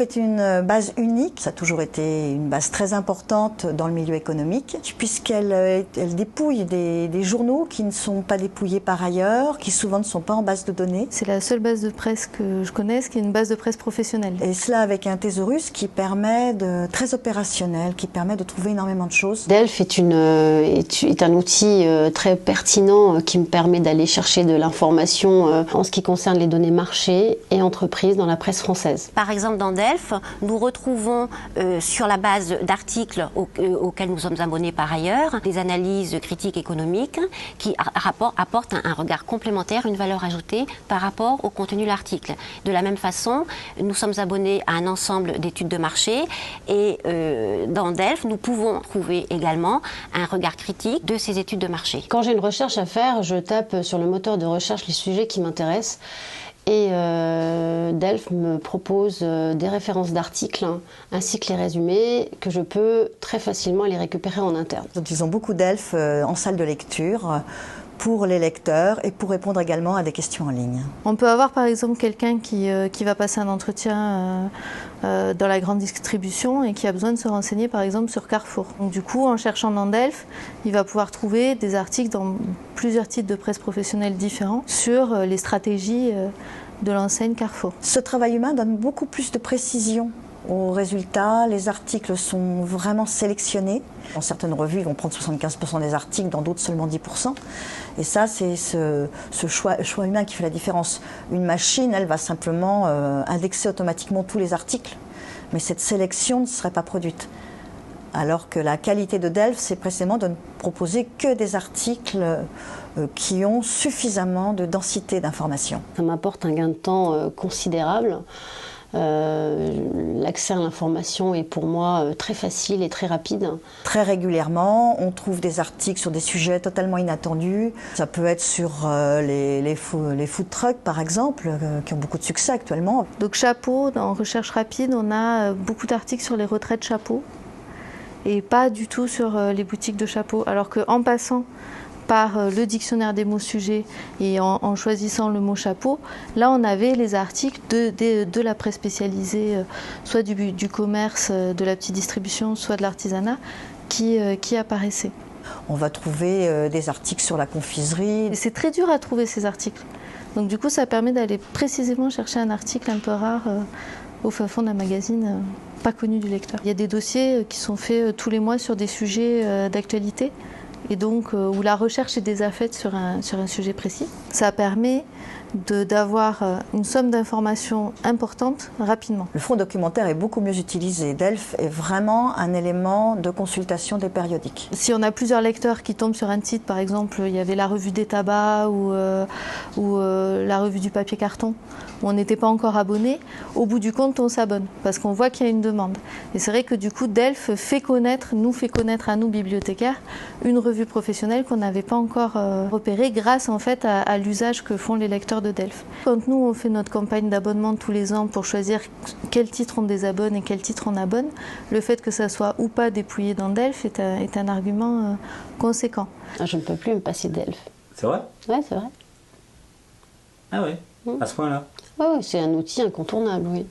Delf est une base unique, ça a toujours été une base très importante dans le milieu économique, puisqu'elle dépouille des journaux qui ne sont pas dépouillés par ailleurs, qui souvent ne sont pas en base de données. C'est la seule base de presse que je connaisse qui est une base de presse professionnelle. Et cela avec un thésaurus qui permet très opérationnel, qui permet de trouver énormément de choses. Delf est un outil très pertinent qui me permet d'aller chercher de l'information en ce qui concerne les données marché et entreprises dans la presse française. Par exemple, dans Delf, nous retrouvons sur la base d'articles auxquels nous sommes abonnés par ailleurs, des analyses critiques économiques qui apportent un regard complémentaire, une valeur ajoutée par rapport au contenu de l'article. De la même façon, nous sommes abonnés à un ensemble d'études de marché et dans Delf, nous pouvons trouver également un regard critique de ces études de marché. Quand j'ai une recherche à faire, je tape sur le moteur de recherche les sujets qui m'intéressent. Et Delf me propose des références d'articles ainsi que les résumés que je peux très facilement les récupérer en interne. Nous utilisons beaucoup Delf en salle de lecture pour les lecteurs et pour répondre également à des questions en ligne. On peut avoir par exemple quelqu'un qui va passer un entretien dans la grande distribution et qui a besoin de se renseigner par exemple sur Carrefour. Donc, du coup, en cherchant dans Delf, il va pouvoir trouver des articles dans plusieurs titres de presse professionnelle différents sur les stratégies de l'enseigne Carrefour. Ce travail humain donne beaucoup plus de précision aux résultats. Les articles sont vraiment sélectionnés. Dans certaines revues, ils vont prendre 75% des articles, dans d'autres seulement 10%. Et ça, c'est ce choix humain qui fait la différence. Une machine, elle va simplement indexer automatiquement tous les articles, mais cette sélection ne serait pas produite. Alors que la qualité de Delf, c'est précisément de ne proposer que des articles qui ont suffisamment de densité d'information. Ça m'apporte un gain de temps considérable. L'accès à l'information est pour moi très facile et très rapide. Très régulièrement, on trouve des articles sur des sujets totalement inattendus. Ça peut être sur les food trucks par exemple, qui ont beaucoup de succès actuellement. Donc chapeau, dans Recherche rapide, on a beaucoup d'articles sur les retraites chapeaux et pas du tout sur les boutiques de chapeaux. Alors qu'en passant par le dictionnaire des mots sujets et en choisissant le mot chapeau, là on avait les articles de la presse spécialisée, soit du commerce, de la petite distribution, soit de l'artisanat, qui apparaissaient. On va trouver des articles sur la confiserie. Et c'est très dur à trouver ces articles. Donc du coup ça permet d'aller précisément chercher un article un peu rare au fin fond d'un magazine pas connu du lecteur. Il y a des dossiers qui sont faits tous les mois sur des sujets d'actualité. Et donc où la recherche est déjà faite sur un sujet précis. Ça permet d'avoir une somme d'informations importante rapidement. Le fonds documentaire est beaucoup mieux utilisé. Delf est vraiment un élément de consultation des périodiques. Si on a plusieurs lecteurs qui tombent sur un titre, par exemple, il y avait la revue des tabacs ou la revue du papier carton, où on n'était pas encore abonné, au bout du compte, on s'abonne parce qu'on voit qu'il y a une demande. Et c'est vrai que du coup, Delf nous fait connaître à nous, bibliothécaires, une revue professionnelle qu'on n'avait pas encore repérée grâce en fait à l'usage que font les lecteurs de Delf. Quand nous, on fait notre campagne d'abonnement tous les ans pour choisir quel titre on désabonne et quel titre on abonne, le fait que ça soit ou pas dépouillé dans Delf est un argument conséquent. Je ne peux plus me passer Delf. C'est vrai? Ouais, c'est vrai. Ah oui, à ce point-là. Oui, c'est un outil incontournable, oui.